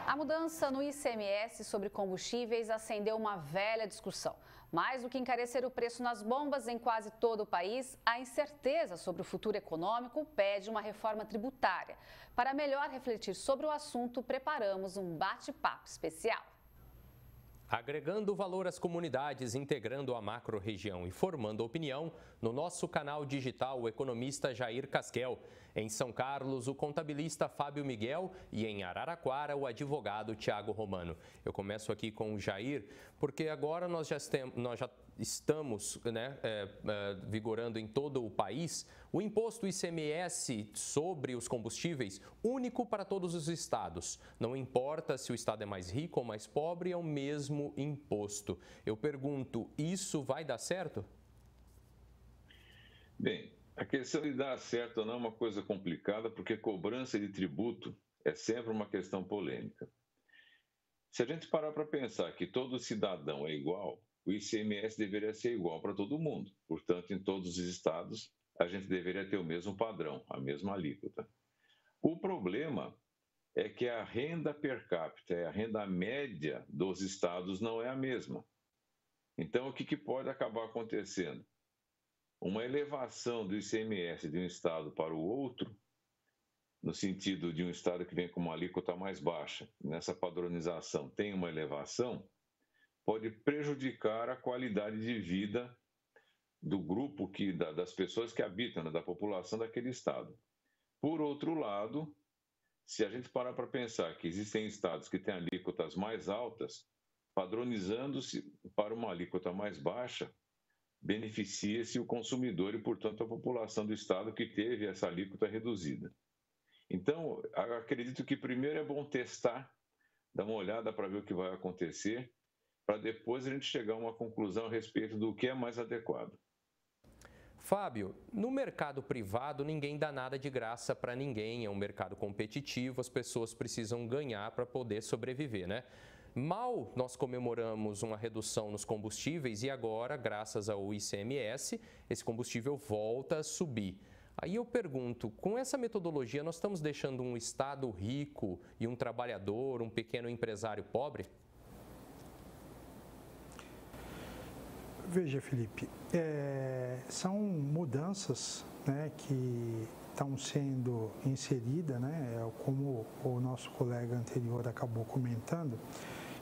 A mudança no ICMS sobre combustíveis acendeu uma velha discussão. Mais do que encarecer o preço nas bombas em quase todo o país, a incerteza sobre o futuro econômico pede uma reforma tributária. Para melhor refletir sobre o assunto, preparamos um bate-papo especial. Agregando valor às comunidades, integrando a macro-região e formando opinião, no nosso canal digital, o economista Jair Casquel. Em São Carlos, o contabilista Fábio Miguel e em Araraquara, o advogado Tiago Romano. Eu começo aqui com o Jair, porque agora nós já estamos vigorando em todo o país o imposto ICMS sobre os combustíveis único para todos os estados. Não importa se o estado é mais rico ou mais pobre, é o mesmo imposto. Eu pergunto, isso vai dar certo? Bem, a questão de dar certo ou não é uma coisa complicada, porque cobrança de tributo é sempre uma questão polêmica. Se a gente parar para pensar que todo cidadão é igual, o ICMS deveria ser igual para todo mundo. Portanto, em todos os estados, a gente deveria ter o mesmo padrão, a mesma alíquota. O problema é que a renda per capita, a renda média dos estados não é a mesma. Então, o que pode acabar acontecendo? Uma elevação do ICMS de um estado para o outro, no sentido de um estado que vem com uma alíquota mais baixa, nessa padronização tem uma elevação, pode prejudicar a qualidade de vida do grupo das pessoas que habitam, da população daquele estado. Por outro lado, se a gente parar para pensar que existem estados que têm alíquotas mais altas, padronizando-se para uma alíquota mais baixa, beneficia-se o consumidor e, portanto, a população do estado que teve essa alíquota reduzida. Então, acredito que primeiro é bom testar, dar uma olhada para ver o que vai acontecer, para depois a gente chegar a uma conclusão a respeito do que é mais adequado. Fábio, no mercado privado ninguém dá nada de graça para ninguém, é um mercado competitivo, as pessoas precisam ganhar para poder sobreviver, né? Mal nós comemoramos uma redução nos combustíveis e agora, graças ao ICMS, esse combustível volta a subir. Aí eu pergunto, com essa metodologia nós estamos deixando um estado rico e um trabalhador, um pequeno empresário pobre? Veja, Felipe, são mudanças, né, que estão sendo inseridas, né, como o nosso colega anterior acabou comentando,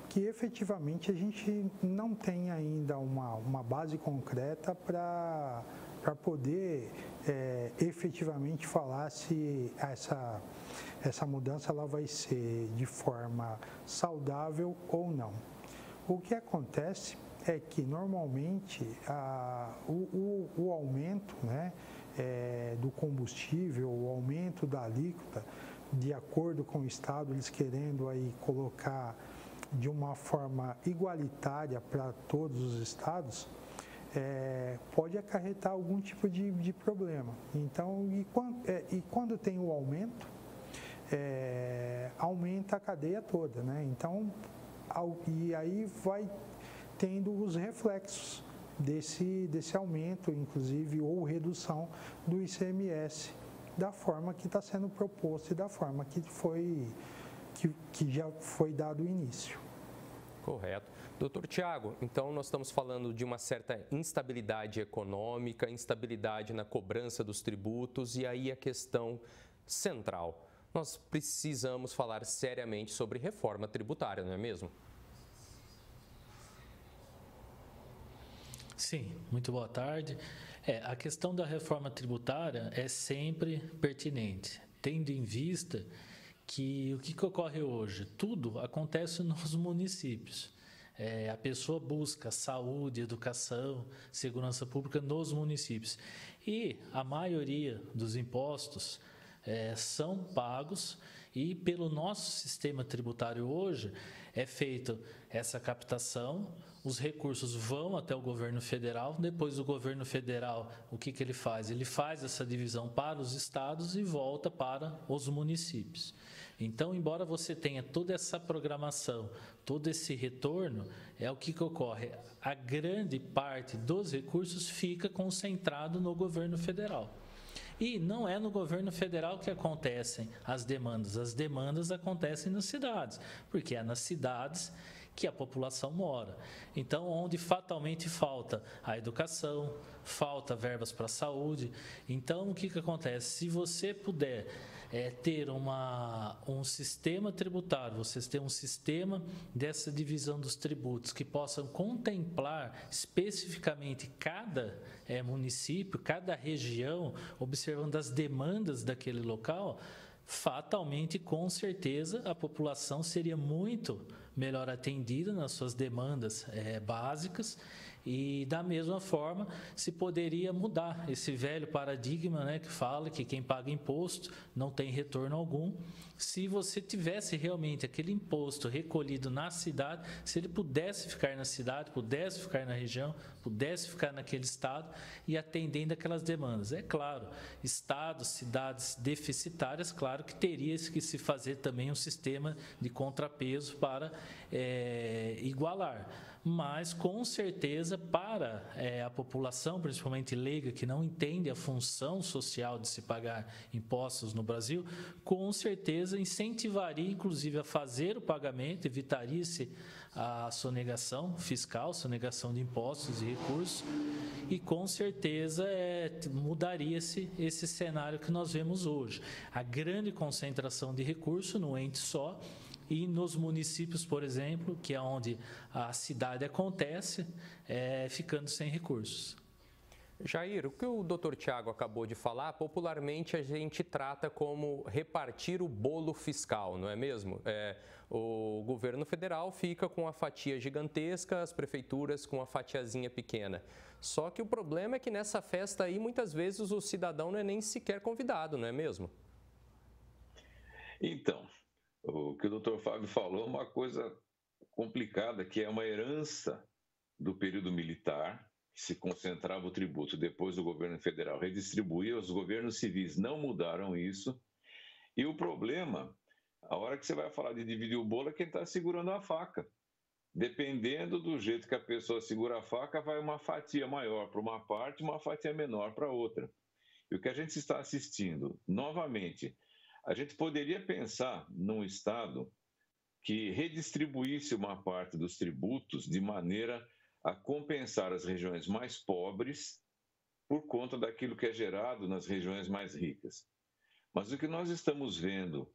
que efetivamente a gente não tem ainda uma base concreta para poder efetivamente falar se essa mudança ela vai ser de forma saudável ou não. O que acontece é que normalmente o aumento, né, do combustível, o aumento da alíquota, de acordo com o Estado, eles querendo aí colocar de uma forma igualitária para todos os estados, pode acarretar algum tipo de problema. Então, quando tem o aumento, aumenta a cadeia toda, né? Então, e aí vai tendo os reflexos desse aumento, inclusive, ou redução do ICMS, da forma que está sendo proposto e da forma que já foi dado o início. Correto. Doutor Tiago, então nós estamos falando de uma certa instabilidade econômica, instabilidade na cobrança dos tributos e aí a questão central. Nós precisamos falar seriamente sobre reforma tributária, não é mesmo? Sim, muito boa tarde. A questão da reforma tributária é sempre pertinente, tendo em vista que o que ocorre hoje? Tudo acontece nos municípios. A pessoa busca saúde, educação, segurança pública nos municípios. E a maioria dos impostos são pagos e pelo nosso sistema tributário hoje é feita essa captação, os recursos vão até o governo federal, depois o governo federal, o que ele faz? Ele faz essa divisão para os estados e volta para os municípios. Então, embora você tenha toda essa programação, todo esse retorno, é o que ocorre. A grande parte dos recursos fica concentrado no governo federal. E não é no governo federal que acontecem as demandas acontecem nas cidades, porque é nas cidades que a população mora. Então, onde fatalmente falta a educação, falta verbas para a saúde. Então, o que acontece? Se você puder ter um sistema tributário, vocês têm um sistema dessa divisão dos tributos que possam contemplar especificamente cada município, cada região, observando as demandas daquele local, fatalmente, com certeza, a população seria muito melhor atendida nas suas demandas básicas e, da mesma forma, se poderia mudar esse velho paradigma, né, que fala que quem paga imposto não tem retorno algum. Se você tivesse realmente aquele imposto recolhido na cidade, se ele pudesse ficar na cidade, pudesse ficar na região, pudesse ficar naquele estado e atendendo aquelas demandas. É claro, estados, cidades deficitárias, claro que teria que se fazer também um sistema de contrapeso para igualar. Mas, com certeza, para a população, principalmente leiga, que não entende a função social de se pagar impostos no Brasil, com certeza incentivaria, inclusive, a fazer o pagamento, evitaria-se a sonegação fiscal, sonegação de impostos e recursos, e, com certeza, mudaria-se esse cenário que nós vemos hoje. A grande concentração de recursos num ente só, e nos municípios, por exemplo, que é onde a cidade acontece, ficando sem recursos. Jair, o que o doutor Tiago acabou de falar, popularmente a gente trata como repartir o bolo fiscal, não é mesmo? O governo federal fica com a fatia gigantesca, as prefeituras com a fatiazinha pequena. Só que o problema é que nessa festa aí, muitas vezes, o cidadão não é nem sequer convidado, não é mesmo? Então, o que o doutor Fábio falou é uma coisa complicada, que é uma herança do período militar, que se concentrava o tributo, depois o governo federal redistribuía, os governos civis não mudaram isso, e o problema, a hora que você vai falar de dividir o bolo, é quem está segurando a faca. Dependendo do jeito que a pessoa segura a faca, vai uma fatia maior para uma parte, uma fatia menor para outra. E o que a gente está assistindo, novamente, a gente poderia pensar num Estado que redistribuísse uma parte dos tributos de maneira a compensar as regiões mais pobres por conta daquilo que é gerado nas regiões mais ricas. Mas o que nós estamos vendo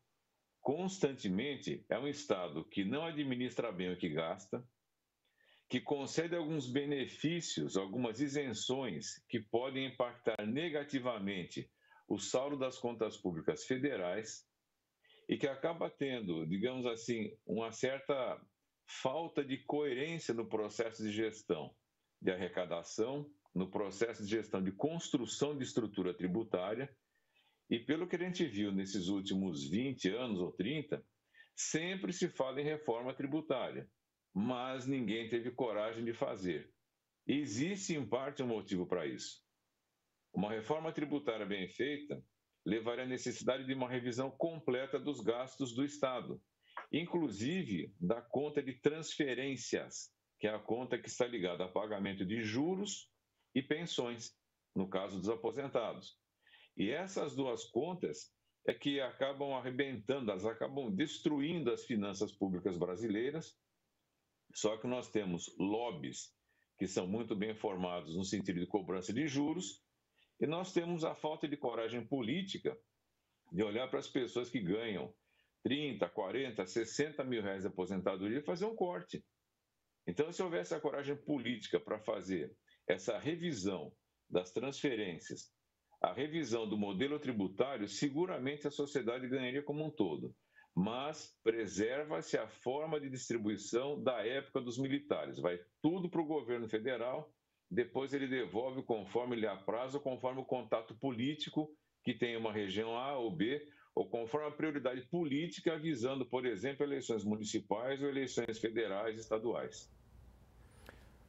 constantemente é um Estado que não administra bem o que gasta, que concede alguns benefícios, algumas isenções que podem impactar negativamente o saldo das contas públicas federais e que acaba tendo, digamos assim, uma certa falta de coerência no processo de gestão de arrecadação, no processo de gestão de construção de estrutura tributária. E pelo que a gente viu nesses últimos 20 anos ou 30, sempre se fala em reforma tributária, mas ninguém teve coragem de fazer. E existe, em parte, um motivo para isso. Uma reforma tributária bem feita levaria à necessidade de uma revisão completa dos gastos do Estado, inclusive da conta de transferências, que é a conta que está ligada a pagamento de juros e pensões, no caso dos aposentados. E essas duas contas é que acabam arrebentando, elas acabam destruindo as finanças públicas brasileiras, só que nós temos lobbies que são muito bem formados no sentido de cobrança de juros, e nós temos a falta de coragem política de olhar para as pessoas que ganham 30, 40, 60 mil reais de aposentadoria e fazer um corte. Então, se houvesse a coragem política para fazer essa revisão das transferências, a revisão do modelo tributário, seguramente a sociedade ganharia como um todo. Mas preserva-se a forma de distribuição da época dos militares. Vai tudo para o governo federal, depois ele devolve conforme lhe apraz ou conforme o contato político que tem uma região A ou B, ou conforme a prioridade política visando, por exemplo, eleições municipais ou eleições federais e estaduais.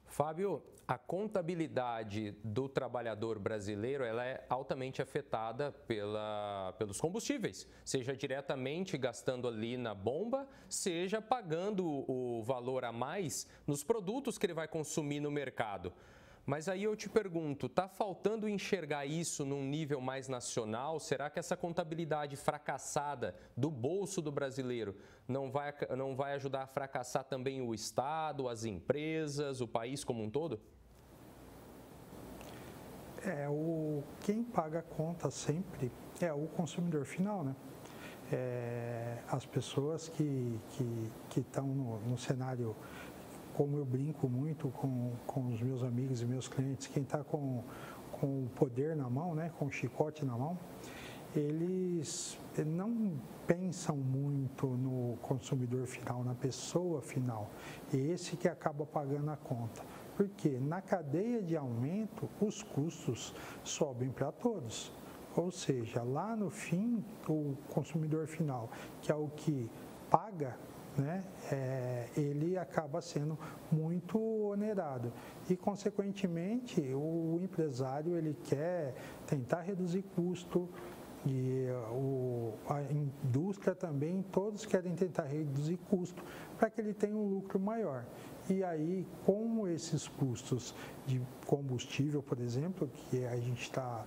Fábio, a contabilidade do trabalhador brasileiro ela é altamente afetada pelos combustíveis, seja diretamente gastando ali na bomba, seja pagando o valor a mais nos produtos que ele vai consumir no mercado. Mas aí eu te pergunto, está faltando enxergar isso num nível mais nacional? Será que essa contabilidade fracassada do bolso do brasileiro não vai ajudar a fracassar também o Estado, as empresas, o país como um todo? Quem paga a conta sempre é o consumidor final, né? As pessoas que estão no cenário, como eu brinco muito com os meus amigos e meus clientes, quem está com o poder na mão, né, com o chicote na mão, eles não pensam muito no consumidor final, na pessoa final. E esse que acaba pagando a conta. Porque na cadeia de aumento, os custos sobem para todos. Ou seja, lá no fim, o consumidor final, que é o que paga, né, ele acaba sendo muito onerado. E, consequentemente, o empresário ele quer tentar reduzir custo, e a indústria também, todos querem tentar reduzir custo para que ele tenha um lucro maior. E aí, com esses custos de combustível, por exemplo, que a gente está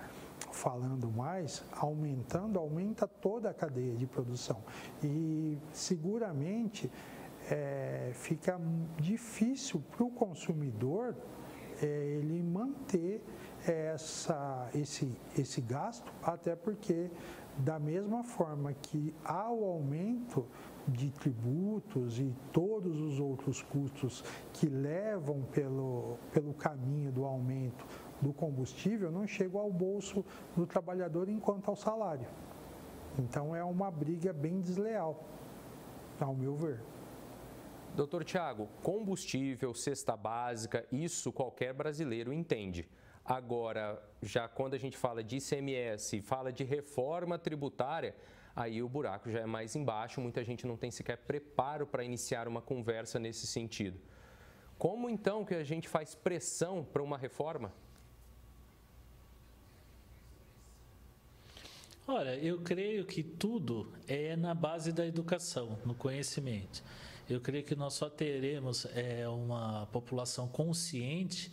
falando mais, aumenta toda a cadeia de produção. E seguramente fica difícil para o consumidor ele manter esse gasto, até porque da mesma forma que há o aumento de tributos e todos os outros custos que levam pelo caminho do aumento do combustível, não chegam ao bolso do trabalhador enquanto ao salário. Então é uma briga bem desleal, ao meu ver. Doutor Tiago, combustível, cesta básica, isso qualquer brasileiro entende. Agora, já quando a gente fala de ICMS, fala de reforma tributária, aí o buraco já é mais embaixo, muita gente não tem sequer preparo para iniciar uma conversa nesse sentido. Como então que a gente faz pressão para uma reforma? Olha, eu creio que tudo é na base da educação, no conhecimento. Eu creio que nós só teremos uma população consciente,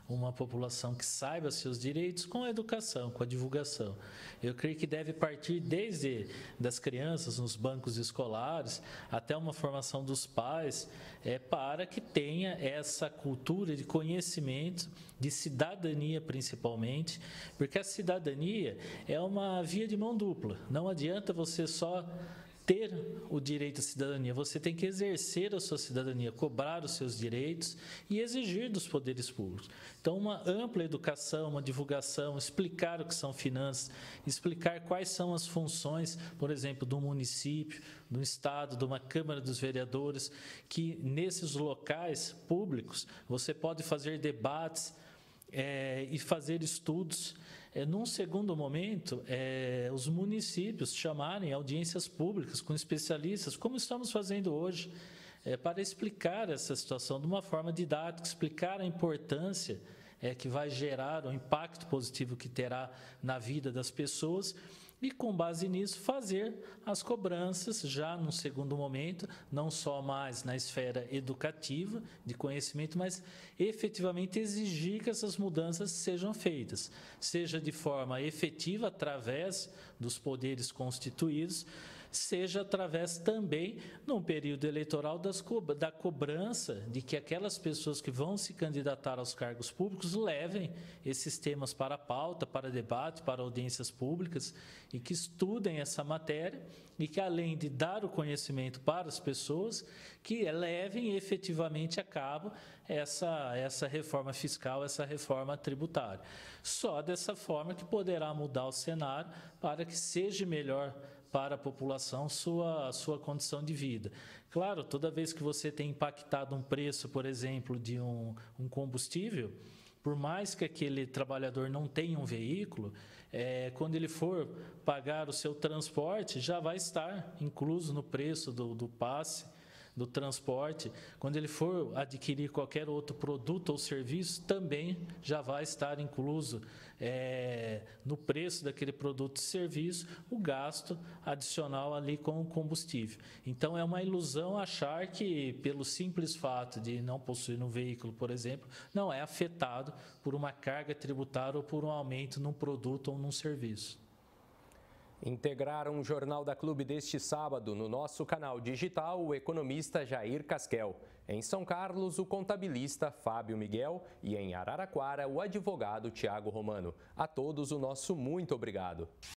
uma população que saiba seus direitos com a educação, com a divulgação. Eu creio que deve partir desde das crianças nos bancos escolares até uma formação dos pais, para que tenha essa cultura de conhecimento, de cidadania principalmente, porque a cidadania é uma via de mão dupla. Não adianta você só ter o direito à cidadania, você tem que exercer a sua cidadania, cobrar os seus direitos e exigir dos poderes públicos. Então, uma ampla educação, uma divulgação, explicar o que são finanças, explicar quais são as funções, por exemplo, do município, do Estado, de uma Câmara dos Vereadores, que nesses locais públicos você pode fazer debates e fazer estudos. Num segundo momento, os municípios chamarem audiências públicas com especialistas, como estamos fazendo hoje, para explicar essa situação de uma forma didática, explicar a importância que vai gerar, o impacto positivo que terá na vida das pessoas, e, com base nisso, fazer as cobranças já num segundo momento, não só mais na esfera educativa, de conhecimento, mas efetivamente exigir que essas mudanças sejam feitas, seja de forma efetiva, através dos poderes constituídos, seja através também, num período eleitoral, da cobrança de que aquelas pessoas que vão se candidatar aos cargos públicos levem esses temas para a pauta, para debate, para audiências públicas, e que estudem essa matéria e que, além de dar o conhecimento para as pessoas, que levem efetivamente a cabo essa reforma fiscal, essa reforma tributária. Só dessa forma que poderá mudar o cenário para que seja melhor para a população sua condição de vida. Claro, toda vez que você tem impactado um preço, por exemplo, de um combustível, por mais que aquele trabalhador não tenha um veículo, quando ele for pagar o seu transporte, já vai estar incluso no preço do passe do transporte, quando ele for adquirir qualquer outro produto ou serviço, também já vai estar incluso no preço daquele produto e serviço o gasto adicional ali com o combustível. Então, é uma ilusão achar que, pelo simples fato de não possuir um veículo, por exemplo, não é afetado por uma carga tributária ou por um aumento num produto ou num serviço. Integraram o Jornal da Clube deste sábado no nosso canal digital o economista Jair Casquel. Em São Carlos, o contabilista Fábio Miguel e em Araraquara, o advogado Tiago Romano. A todos o nosso muito obrigado.